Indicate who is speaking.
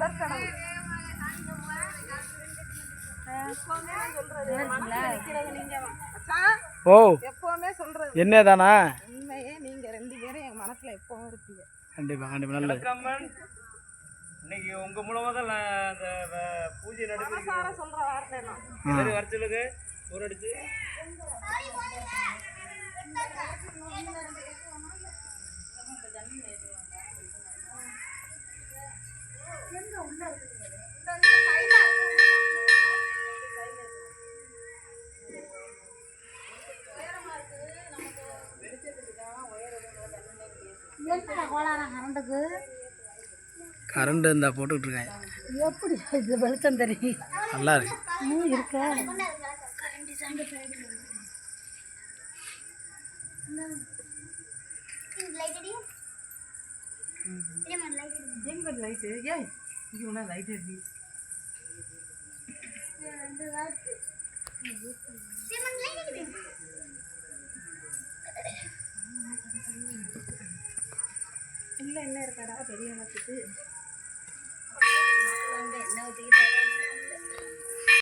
Speaker 1: முதற்கனவு.
Speaker 2: ஓ
Speaker 1: எப்பவுமே சொல்றது
Speaker 2: என்னதானா
Speaker 1: உண்மையே. நீங்க 2 பேரும் என் மனசுல எப்பவும் இருப்பீங்க.
Speaker 2: கண்டிப்பா கண்டிப்பா நல்லது.
Speaker 3: இன்னைக்கு உங்க மூலமா தான் அந்த பூஜை
Speaker 1: மனசார சொல்ற வார்த்தை நான்.
Speaker 3: வர சொல்லுங்க ஒரு அடிச்சு
Speaker 2: கரண்ட் இருந்தா போட்டுக்கிட்டு இருக்காங்க.
Speaker 1: எப்படி இது வெளிச்சம் தெரியும்?
Speaker 2: நல்லா இருக்கு.
Speaker 1: இருக்க லைட்டு ஏன் இவனா லைட் அடி இல்லை என்ன இருக்காடா பெரிய என்ன ஊற்றிக்கிட்டு